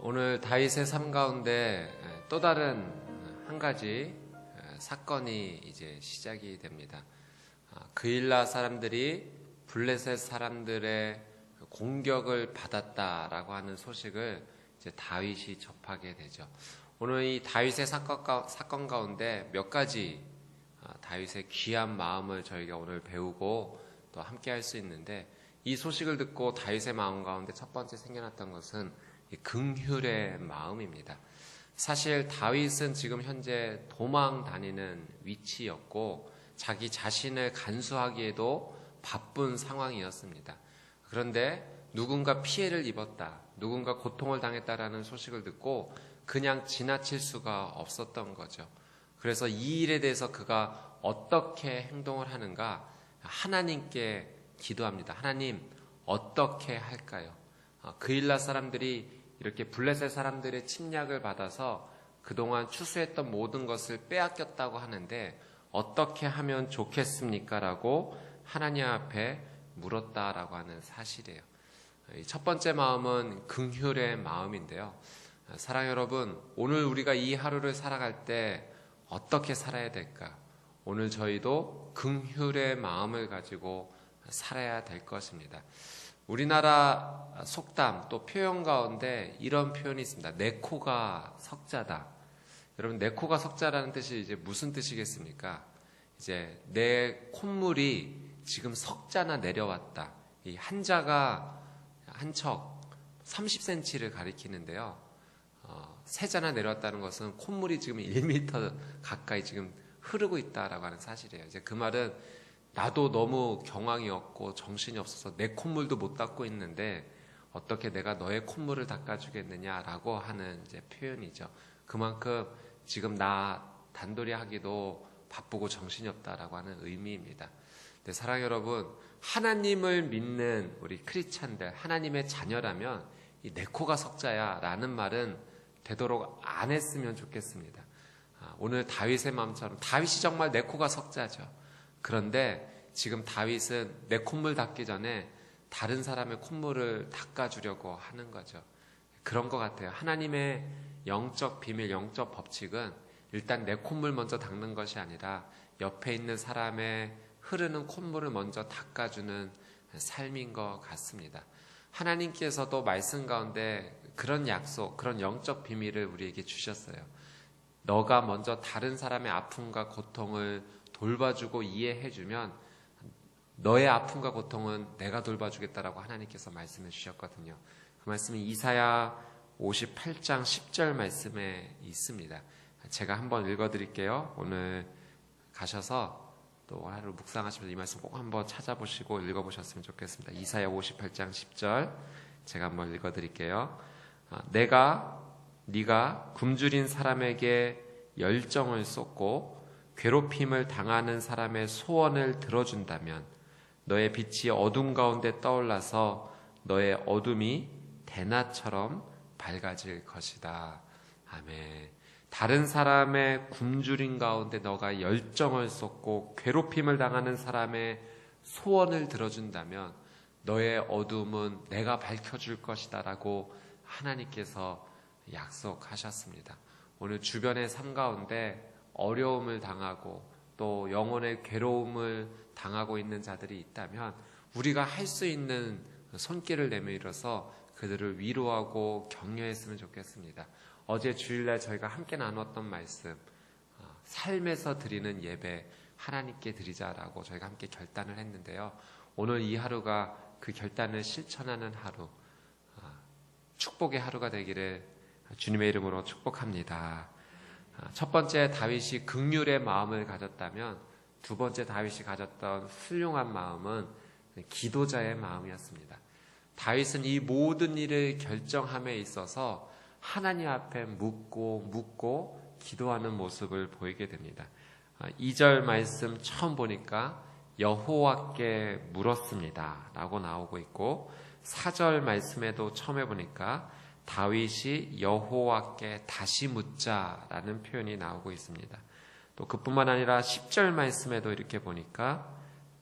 오늘 다윗의 삶 가운데 또 다른 한 가지 사건이 이제 시작이 됩니다. 그일라 사람들이 블레셋 사람들의 공격을 받았다라고 하는 소식을 이제 다윗이 접하게 되죠. 오늘 이 다윗의 사건 가운데 몇 가지 다윗의 귀한 마음을 저희가 오늘 배우고 또 함께 할 수 있는데, 이 소식을 듣고 다윗의 마음 가운데 첫 번째 생겨났던 것은 이 긍휼의 마음입니다. 사실 다윗은 지금 현재 도망 다니는 위치였고 자기 자신을 간수하기에도 바쁜 상황이었습니다. 그런데 누군가 피해를 입었다, 누군가 고통을 당했다라는 소식을 듣고 그냥 지나칠 수가 없었던 거죠. 그래서 이 일에 대해서 그가 어떻게 행동을 하는가, 하나님께 기도합니다. 하나님, 어떻게 할까요? 그일라 사람들이 이렇게 블레셋 사람들의 침략을 받아서 그동안 추수했던 모든 것을 빼앗겼다고 하는데 어떻게 하면 좋겠습니까? 라고 하나님 앞에 물었다라고 하는 사실이에요. 첫 번째 마음은 긍휼의 마음인데요. 사랑 여러분, 오늘 우리가 이 하루를 살아갈 때 어떻게 살아야 될까? 오늘 저희도 긍휼의 마음을 가지고 살아야 될 것입니다. 우리나라 속담 또 표현 가운데 이런 표현이 있습니다. 내 코가 석자다. 여러분, 내 코가 석자라는 뜻이 이제 무슨 뜻이겠습니까? 이제 내 콧물이 지금 석자나 내려왔다. 이 한자가 한 척 30cm를 가리키는데요. 세자나 내려왔다는 것은 콧물이 지금 1m 가까이 지금 흐르고 있다라고 하는 사실이에요. 이제 그 말은 나도 너무 경황이 없고 정신이 없어서 내 콧물도 못 닦고 있는데 어떻게 내가 너의 콧물을 닦아주겠느냐라고 하는 이제 표현이죠. 그만큼 지금 나 단돌이 하기도 바쁘고 정신이 없다라고 하는 의미입니다. 네, 사랑 여러분, 하나님을 믿는 우리 크리스찬들, 하나님의 자녀라면 이 내 코가 석자야 라는 말은 되도록 안 했으면 좋겠습니다. 오늘 다윗의 마음처럼 다윗이 정말 내 코가 석자죠. 그런데 지금 다윗은 내 콧물 닦기 전에 다른 사람의 콧물을 닦아주려고 하는 거죠. 그런 것 같아요. 하나님의 영적 비밀, 영적 법칙은 일단 내 콧물 먼저 닦는 것이 아니라 옆에 있는 사람의 흐르는 콧물을 먼저 닦아주는 삶인 것 같습니다. 하나님께서도 말씀 가운데 그런 약속, 그런 영적 비밀을 우리에게 주셨어요. 너가 먼저 다른 사람의 아픔과 고통을 돌봐주고 이해해주면 너의 아픔과 고통은 내가 돌봐주겠다라고 하나님께서 말씀해 주셨거든요. 그 말씀이 이사야 58장 10절 말씀에 있습니다. 제가 한번 읽어드릴게요. 오늘 가셔서 또 하루 묵상하시면서 이 말씀 꼭 한번 찾아보시고 읽어보셨으면 좋겠습니다. 이사야 58장 10절 제가 한번 읽어드릴게요. 네가 굶주린 사람에게 열정을 쏟고 괴롭힘을 당하는 사람의 소원을 들어준다면 너의 빛이 어둠 가운데 떠올라서 너의 어둠이 대낮처럼 밝아질 것이다. 아멘. 다른 사람의 굶주림 가운데 너가 열정을 쏟고 괴롭힘을 당하는 사람의 소원을 들어준다면 너의 어둠은 내가 밝혀줄 것이다 라고 하나님께서 약속하셨습니다. 오늘 주변의 삶 가운데 어려움을 당하고 또 영혼의 괴로움을 당하고 있는 자들이 있다면 우리가 할 수 있는 손길을 내밀어서 그들을 위로하고 격려했으면 좋겠습니다. 어제 주일날 저희가 함께 나눴던 말씀, 삶에서 드리는 예배 하나님께 드리자라고 저희가 함께 결단을 했는데요. 오늘 이 하루가 그 결단을 실천하는 하루, 축복의 하루가 되기를 주님의 이름으로 축복합니다. 첫 번째 다윗이 긍휼의 마음을 가졌다면 두 번째 다윗이 가졌던 훌륭한 마음은 기도자의 마음이었습니다. 다윗은 이 모든 일을 결정함에 있어서 하나님 앞에 묻고 기도하는 모습을 보이게 됩니다. 2절 말씀 처음 보니까 여호와께 물었습니다 라고 나오고 있고 4절 말씀에도 처음에 보니까 다윗이 여호와께 다시 묻자라는 표현이 나오고 있습니다. 또 그뿐만 아니라 10절 말씀에도 이렇게 보니까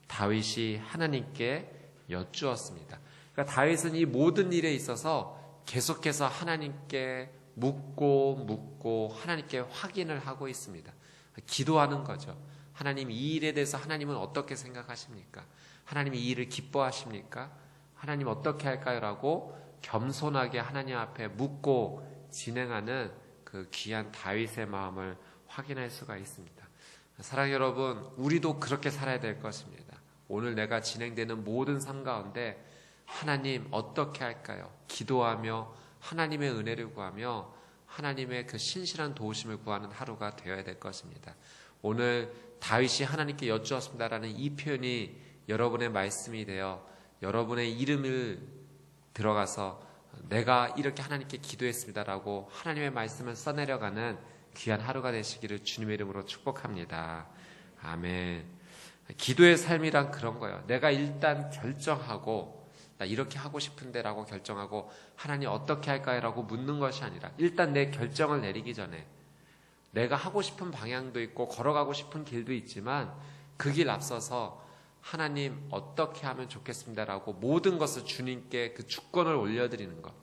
다윗이 하나님께 여쭈었습니다. 그러니까 다윗은 이 모든 일에 있어서 계속해서 하나님께 묻고 하나님께 확인을 하고 있습니다. 기도하는 거죠. 하나님, 이 일에 대해서 하나님은 어떻게 생각하십니까? 하나님, 이 일을 기뻐하십니까? 하나님 어떻게 할까요? 라고 겸손하게 하나님 앞에 묻고 진행하는 그 귀한 다윗의 마음을 확인할 수가 있습니다. 사랑하는 여러분, 우리도 그렇게 살아야 될 것입니다. 오늘 내가 진행되는 모든 삶 가운데 하나님 어떻게 할까요? 기도하며 하나님의 은혜를 구하며 하나님의 그 신실한 도우심을 구하는 하루가 되어야 될 것입니다. 오늘 다윗이 하나님께 여쭈었습니다라는 이 표현이 여러분의 말씀이 되어 여러분의 이름을 들어가서 내가 이렇게 하나님께 기도했습니다라고 하나님의 말씀을 써내려가는 귀한 하루가 되시기를 주님의 이름으로 축복합니다. 아멘. 기도의 삶이란 그런 거예요. 내가 일단 결정하고 나 이렇게 하고 싶은데 라고 결정하고 하나님 어떻게 할까요? 라고 묻는 것이 아니라 일단 내 결정을 내리기 전에 내가 하고 싶은 방향도 있고 걸어가고 싶은 길도 있지만 그 길 앞서서 하나님 어떻게 하면 좋겠습니다라고 모든 것을 주님께 그 주권을 올려드리는 것,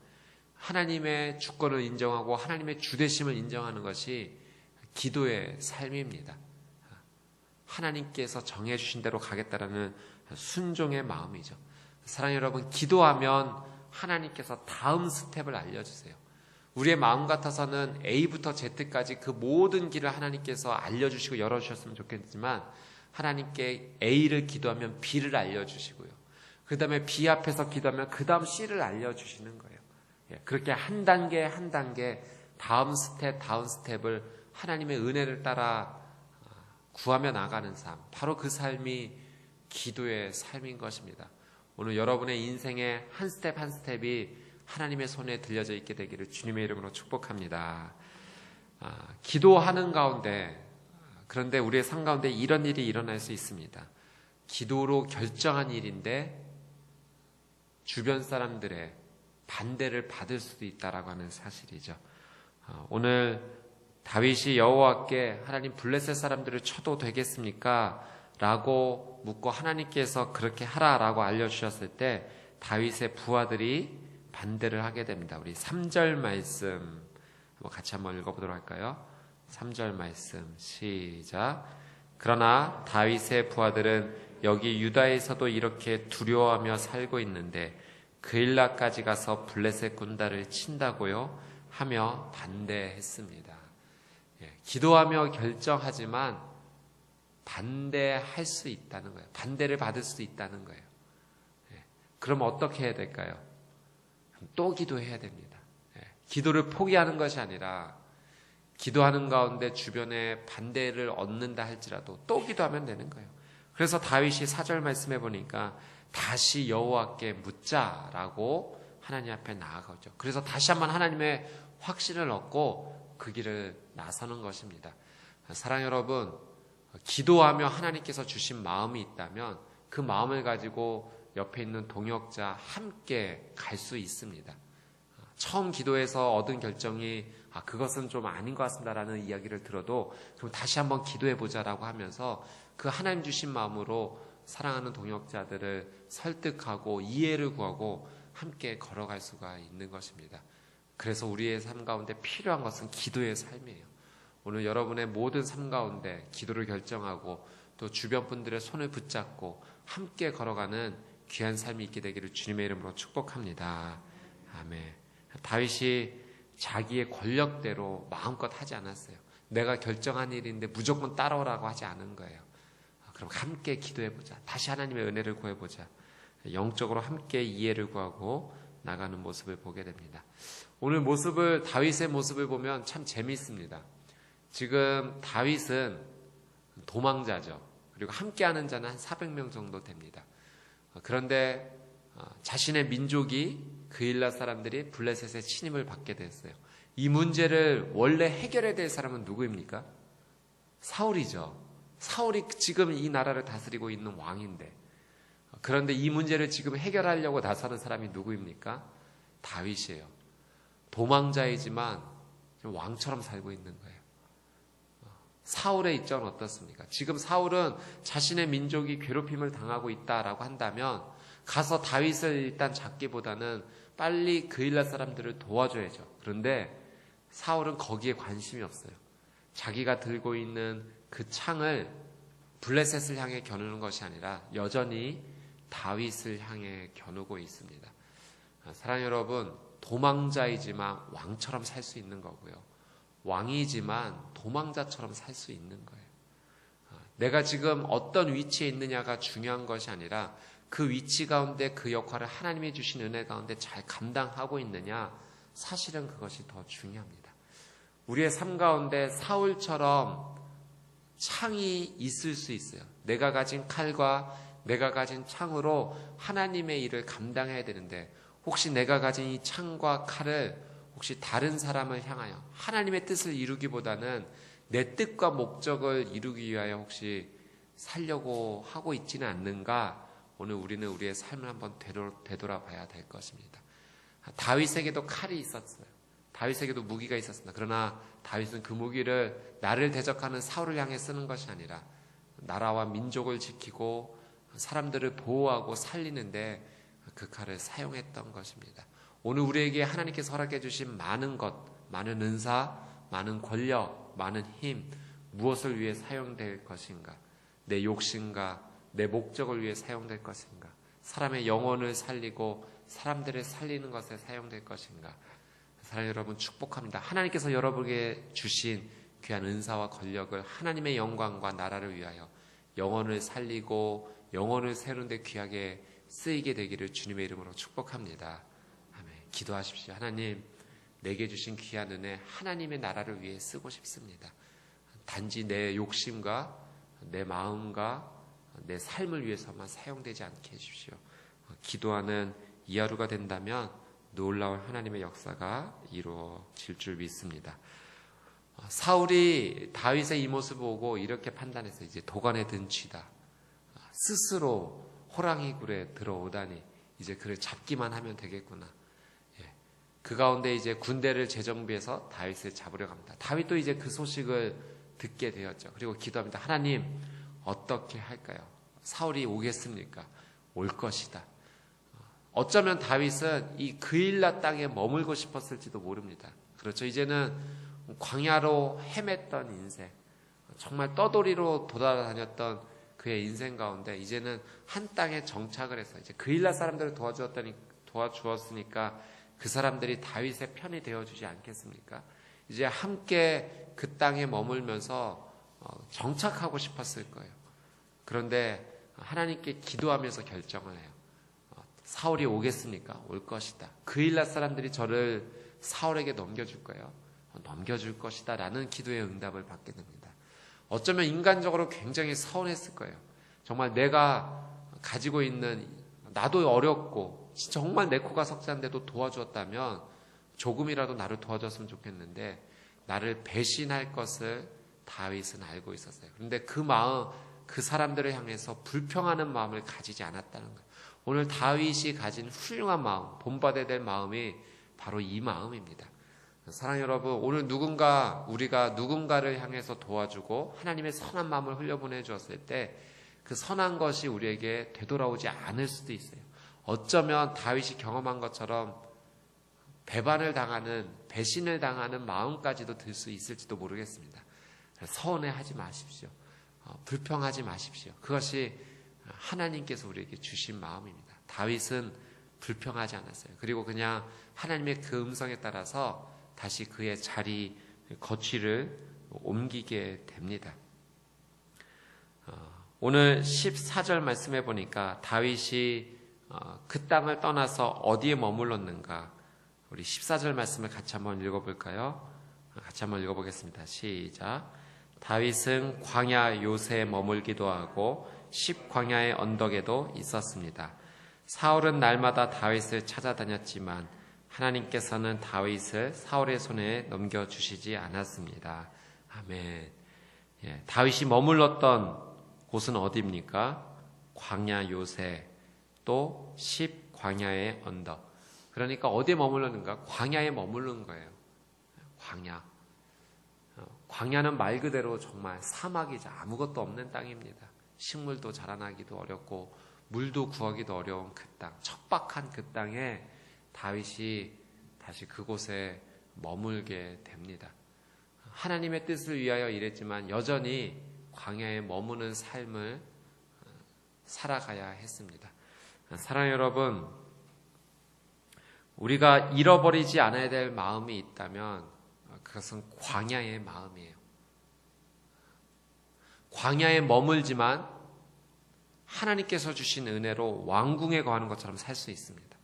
하나님의 주권을 인정하고 하나님의 주되심을 인정하는 것이 기도의 삶입니다. 하나님께서 정해주신 대로 가겠다라는 순종의 마음이죠. 사랑하는 여러분, 기도하면 하나님께서 다음 스텝을 알려주세요. 우리의 마음 같아서는 A부터 Z까지 그 모든 길을 하나님께서 알려주시고 열어주셨으면 좋겠지만 하나님께 A를 기도하면 B를 알려주시고요. 그 다음에 B 앞에서 기도하면 그 다음 C를 알려주시는 거예요. 그렇게 한 단계 한 단계 다음 스텝을 하나님의 은혜를 따라 구하며 나가는 삶, 바로 그 삶이 기도의 삶인 것입니다. 오늘 여러분의 인생의 한 스텝 한 스텝이 하나님의 손에 들려져 있게 되기를 주님의 이름으로 축복합니다. 기도하는 가운데, 그런데 우리의 삶 가운데 이런 일이 일어날 수 있습니다. 기도로 결정한 일인데 주변 사람들의 반대를 받을 수도 있다라고 하는 사실이죠. 오늘 다윗이 여호와께 하나님 블레셋 사람들을 쳐도 되겠습니까? 라고 묻고 하나님께서 그렇게 하라라고 알려주셨을 때 다윗의 부하들이 반대를 하게 됩니다. 우리 3절 말씀 같이 한번 읽어보도록 할까요? 3절 말씀 시작. 그러나 다윗의 부하들은 여기 유다에서도 이렇게 두려워하며 살고 있는데 그일라까지 가서 블레셋 군단을 친다고요? 하며 반대했습니다. 기도하며 결정하지만 반대할 수 있다는 거예요. 반대를 받을 수 있다는 거예요. 그럼 어떻게 해야 될까요? 또 기도해야 됩니다. 기도를 포기하는 것이 아니라 기도하는 가운데 주변에 반대를 얻는다 할지라도 또 기도하면 되는 거예요. 그래서 다윗이 4절 말씀해 보니까 다시 여호와께 묻자라고 하나님 앞에 나아가죠. 그래서 다시 한번 하나님의 확신을 얻고 그 길을 나서는 것입니다. 사랑 여러분, 기도하며 하나님께서 주신 마음이 있다면 그 마음을 가지고 옆에 있는 동역자 함께 갈 수 있습니다. 처음 기도해서 얻은 결정이 그것은 좀 아닌 것 같습니다라는 이야기를 들어도 그럼 다시 한번 기도해보자라고 하면서 그 하나님 주신 마음으로 사랑하는 동역자들을 설득하고 이해를 구하고 함께 걸어갈 수가 있는 것입니다. 그래서 우리의 삶 가운데 필요한 것은 기도의 삶이에요. 오늘 여러분의 모든 삶 가운데 기도를 결정하고 또 주변 분들의 손을 붙잡고 함께 걸어가는 귀한 삶이 있게 되기를 주님의 이름으로 축복합니다. 아멘. 다윗이 자기의 권력대로 마음껏 하지 않았어요. 내가 결정한 일인데 무조건 따라오라고 하지 않은 거예요. 그럼 함께 기도해보자. 다시 하나님의 은혜를 구해보자. 영적으로 함께 이해를 구하고 나가는 모습을 보게 됩니다. 오늘 다윗의 모습을 보면 참 재미있습니다. 지금 다윗은 도망자죠. 그리고 함께하는 자는 한 400명 정도 됩니다. 그런데 자신의 민족이 그일라 사람들이 블레셋의 침입을 받게 됐어요. 이 문제를 원래 해결해야 될 사람은 누구입니까? 사울이죠. 사울이 지금 이 나라를 다스리고 있는 왕인데, 그런데 이 문제를 지금 해결하려고 나서는 사람이 누구입니까? 다윗이에요. 도망자이지만 왕처럼 살고 있는 거예요. 사울의 입장은 어떻습니까? 지금 사울은 자신의 민족이 괴롭힘을 당하고 있다라고 한다면 가서 다윗을 일단 잡기보다는 빨리 그일라 사람들을 도와줘야죠. 그런데 사울은 거기에 관심이 없어요. 자기가 들고 있는 그 창을 블레셋을 향해 겨누는 것이 아니라 여전히 다윗을 향해 겨누고 있습니다. 사랑하는 여러분, 도망자이지만 왕처럼 살 수 있는 거고요. 왕이지만 도망자처럼 살 수 있는 거예요. 내가 지금 어떤 위치에 있느냐가 중요한 것이 아니라 그 위치 가운데 그 역할을 하나님이 주신 은혜 가운데 잘 감당하고 있느냐, 사실은 그것이 더 중요합니다. 우리의 삶 가운데 사울처럼 창이 있을 수 있어요. 내가 가진 칼과 내가 가진 창으로 하나님의 일을 감당해야 되는데, 혹시 내가 가진 이 창과 칼을 혹시 다른 사람을 향하여 하나님의 뜻을 이루기보다는 내 뜻과 목적을 이루기 위하여 혹시 살려고 하고 있지는 않는가? 오늘 우리는 우리의 삶을 한번 되돌아봐야 될 것입니다. 다윗에게도 칼이 있었어요. 다윗에게도 무기가 있었습니다. 그러나 다윗은 그 무기를 나를 대적하는 사울을 향해 쓰는 것이 아니라 나라와 민족을 지키고 사람들을 보호하고 살리는데 그 칼을 사용했던 것입니다. 오늘 우리에게 하나님께서 허락해 주신 많은 것, 많은 은사, 많은 권력, 많은 힘, 무엇을 위해 사용될 것인가? 내 욕심과 내 목적을 위해 사용될 것인가? 사람의 영혼을 살리고 사람들을 살리는 것에 사용될 것인가? 사랑하는 여러분, 축복합니다. 하나님께서 여러분에게 주신 귀한 은사와 권력을 하나님의 영광과 나라를 위하여 영혼을 살리고 영혼을 세우는데 귀하게 쓰이게 되기를 주님의 이름으로 축복합니다. 아멘. 기도하십시오. 하나님, 내게 주신 귀한 은혜 하나님의 나라를 위해 쓰고 싶습니다. 단지 내 욕심과 내 마음과 내 삶을 위해서만 사용되지 않게 해주십시오. 기도하는 이 하루가 된다면 놀라운 하나님의 역사가 이루어질 줄 믿습니다. 사울이 다윗의 이 모습을 보고 이렇게 판단해서 이제 도관에 든 쥐다. 스스로 호랑이 굴에 들어오다니 이제 그를 잡기만 하면 되겠구나. 그 가운데 이제 군대를 재정비해서 다윗을 잡으려 합니다. 다윗도 이제 그 소식을 듣게 되었죠. 그리고 기도합니다. 하나님, 어떻게 할까요? 사울이 오겠습니까? 올 것이다. 어쩌면 다윗은 이 그일라 땅에 머물고 싶었을지도 모릅니다. 그렇죠. 이제는 광야로 헤맸던 인생, 정말 떠돌이로 돌아다녔던 그의 인생 가운데 이제는 한 땅에 정착을 해서 이제 그일라 사람들을 도와주었으니까 그 사람들이 다윗의 편이 되어주지 않겠습니까? 이제 함께 그 땅에 머물면서 정착하고 싶었을 거예요. 그런데 하나님께 기도하면서 결정을 해요. 사울이 오겠습니까? 올 것이다. 그일라 사람들이 저를 사울에게 넘겨줄 거예요. 넘겨줄 것이다 라는 기도의 응답을 받게 됩니다. 어쩌면 인간적으로 굉장히 서운했을 거예요. 정말 내가 가지고 있는, 나도 어렵고 정말 내 코가 석자인데도 도와주었다면 조금이라도 나를 도와줬으면 좋겠는데 나를 배신할 것을 다윗은 알고 있었어요. 그런데 그 마음, 그 사람들을 향해서 불평하는 마음을 가지지 않았다는 거예요. 오늘 다윗이 가진 훌륭한 마음, 본받아야 될 마음이 바로 이 마음입니다. 사랑하는 여러분, 오늘 우리가 누군가를 향해서 도와주고 하나님의 선한 마음을 흘려보내 주었을 때 그 선한 것이 우리에게 되돌아오지 않을 수도 있어요. 어쩌면 다윗이 경험한 것처럼 배반을 당하는, 배신을 당하는 마음까지도 들 수 있을지도 모르겠습니다. 서운해하지 마십시오. 불평하지 마십시오. 그것이 하나님께서 우리에게 주신 마음입니다. 다윗은 불평하지 않았어요. 그리고 그냥 하나님의 그 음성에 따라서 다시 그의 자리, 거취를 옮기게 됩니다. 오늘 14절 말씀해 보니까 다윗이 그 땅을 떠나서 어디에 머물렀는가? 우리 14절 말씀을 같이 한번 읽어볼까요? 같이 한번 읽어보겠습니다. 시작. 다윗은 광야 요새에 머물기도 하고 십광야의 언덕에도 있었습니다. 사울은 날마다 다윗을 찾아다녔지만 하나님께서는 다윗을 사울의 손에 넘겨주시지 않았습니다. 아멘. 다윗이 머물렀던 곳은 어디입니까? 광야 요새, 또 십광야의 언덕. 그러니까 어디에 머물렀는가? 광야에 머무른 거예요. 광야. 광야는 말 그대로 정말 사막이자 아무것도 없는 땅입니다. 식물도 자라나기도 어렵고 물도 구하기도 어려운 그 땅, 척박한 그 땅에 다윗이 다시 그곳에 머물게 됩니다. 하나님의 뜻을 위하여 일했지만 여전히 광야에 머무는 삶을 살아가야 했습니다. 사랑하는 여러분, 우리가 잃어버리지 않아야 될 마음이 있다면 그것은 광야의 마음이에요. 광야에 머물지만 하나님께서 주신 은혜로 왕궁에 거하는 것처럼 살 수 있습니다.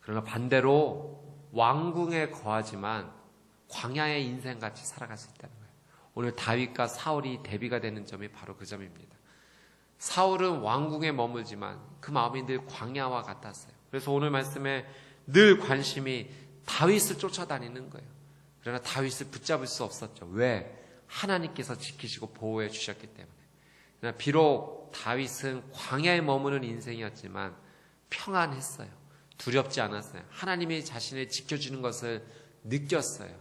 그러나 반대로 왕궁에 거하지만 광야의 인생같이 살아갈 수 있다는 거예요. 오늘 다윗과 사울이 대비가 되는 점이 바로 그 점입니다. 사울은 왕궁에 머물지만 그 마음이 늘 광야와 같았어요. 그래서 오늘 말씀에 늘 관심이 다윗을 쫓아다니는 거예요. 그러나 다윗을 붙잡을 수 없었죠. 왜? 하나님께서 지키시고 보호해 주셨기 때문에. 그러나 비록 다윗은 광야에 머무는 인생이었지만 평안했어요. 두렵지 않았어요. 하나님이 자신을 지켜주는 것을 느꼈어요.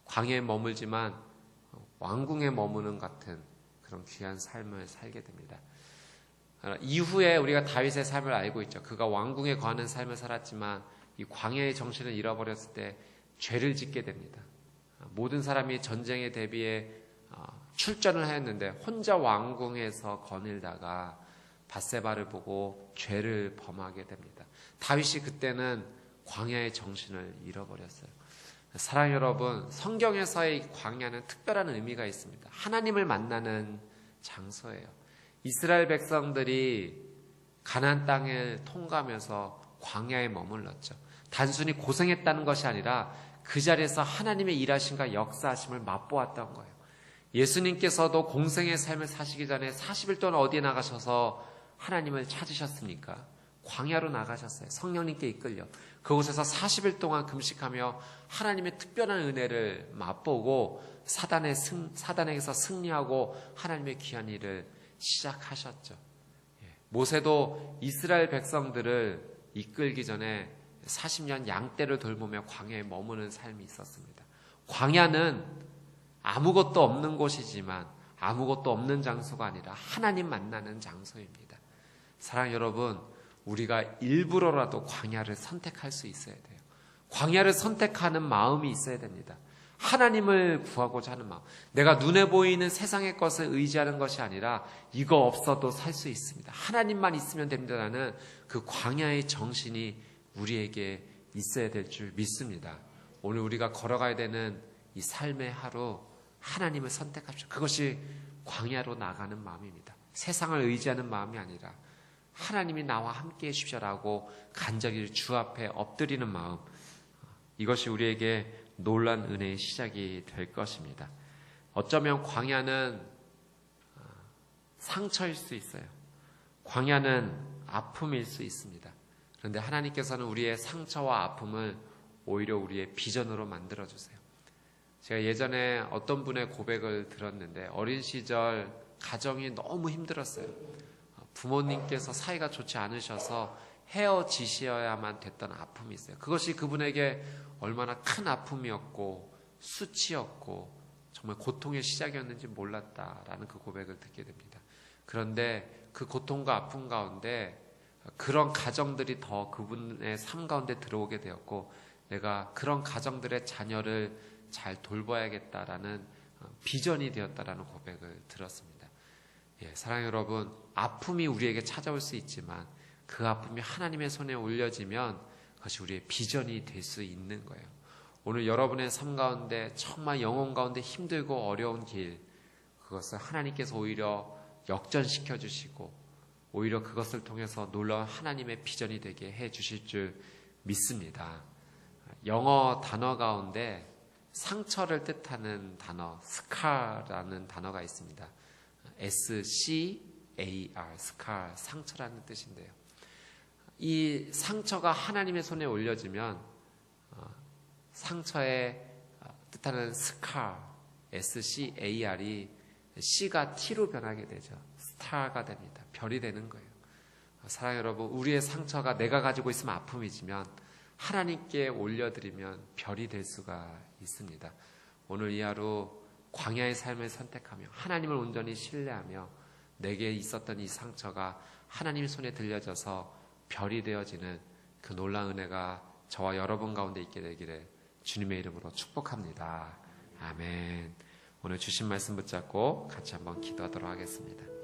광야에 머물지만 왕궁에 머무는 같은 그런 귀한 삶을 살게 됩니다. 이후에 우리가 다윗의 삶을 알고 있죠. 그가 왕궁에 거하는 삶을 살았지만 이 광야의 정신을 잃어버렸을 때 죄를 짓게 됩니다. 모든 사람이 전쟁에 대비해 출전을 하였는데 혼자 왕궁에서 거닐다가 밧세바를 보고 죄를 범하게 됩니다. 다윗이 그때는 광야의 정신을 잃어버렸어요. 사랑하는 여러분, 성경에서의 광야는 특별한 의미가 있습니다. 하나님을 만나는 장소예요. 이스라엘 백성들이 가나안 땅을 통과하면서 광야에 머물렀죠. 단순히 고생했다는 것이 아니라 그 자리에서 하나님의 일하심과 역사하심을 맛보았던 거예요. 예수님께서도 공생의 삶을 사시기 전에 40일 동안 어디에 나가셔서 하나님을 찾으셨습니까? 광야로 나가셨어요. 성령님께 이끌려. 그곳에서 40일 동안 금식하며 하나님의 특별한 은혜를 맛보고 사단에게서 승리하고 하나님의 귀한 일을 시작하셨죠. 모세도 이스라엘 백성들을 이끌기 전에 40년 양떼를 돌보며 광야에 머무는 삶이 있었습니다. 광야는 아무것도 없는 곳이지만 아무것도 없는 장소가 아니라 하나님 만나는 장소입니다. 사랑하는 여러분, 우리가 일부러라도 광야를 선택할 수 있어야 돼요. 광야를 선택하는 마음이 있어야 됩니다. 하나님을 구하고자 하는 마음. 내가 눈에 보이는 세상의 것을 의지하는 것이 아니라 이거 없어도 살 수 있습니다. 하나님만 있으면 됩니다라는 그 광야의 정신이 우리에게 있어야 될 줄 믿습니다. 오늘 우리가 걸어가야 되는 이 삶의 하루, 하나님을 선택합시다. 그것이 광야로 나가는 마음입니다. 세상을 의지하는 마음이 아니라 하나님이 나와 함께 해주십시오라고 간절히 주 앞에 엎드리는 마음, 이것이 우리에게 놀란 은혜의 시작이 될 것입니다. 어쩌면 광야는 상처일 수 있어요. 광야는 아픔일 수 있습니다. 그런데 하나님께서는 우리의 상처와 아픔을 오히려 우리의 비전으로 만들어주세요. 제가 예전에 어떤 분의 고백을 들었는데 어린 시절 가정이 너무 힘들었어요. 부모님께서 사이가 좋지 않으셔서 헤어지셔야만 됐던 아픔이 있어요. 그것이 그분에게 얼마나 큰 아픔이었고 수치였고 정말 고통의 시작이었는지 몰랐다라는 그 고백을 듣게 됩니다. 그런데 그 고통과 아픔 가운데 그런 가정들이 더 그분의 삶 가운데 들어오게 되었고 내가 그런 가정들의 자녀를 잘 돌봐야겠다라는 비전이 되었다라는 고백을 들었습니다. 사랑하는 여러분, 아픔이 우리에게 찾아올 수 있지만 그 아픔이 하나님의 손에 올려지면 그것이 우리의 비전이 될 수 있는 거예요. 오늘 여러분의 삶 가운데 정말 영혼 가운데 힘들고 어려운 길, 그것을 하나님께서 오히려 역전시켜 주시고 오히려 그것을 통해서 놀라운 하나님의 비전이 되게 해 주실 줄 믿습니다. 영어 단어 가운데 상처를 뜻하는 단어 scar라는 단어가 있습니다. S-C-A-R, scar, 상처라는 뜻인데요. 이 상처가 하나님의 손에 올려지면 상처의 뜻하는 scar, S-C-A-R이 C가 T로 변하게 되죠. 스타가 됩니다. 별이 되는 거예요. 사랑하는 여러분, 우리의 상처가 내가 가지고 있으면 아픔이지만 하나님께 올려드리면 별이 될 수가 있습니다. 오늘 이 하루 광야의 삶을 선택하며 하나님을 온전히 신뢰하며 내게 있었던 이 상처가 하나님의 손에 들려져서 별이 되어지는 그 놀라운 은혜가 저와 여러분 가운데 있게 되기를 주님의 이름으로 축복합니다. 아멘. 오늘 주신 말씀 붙잡고 같이 한번 기도하도록 하겠습니다.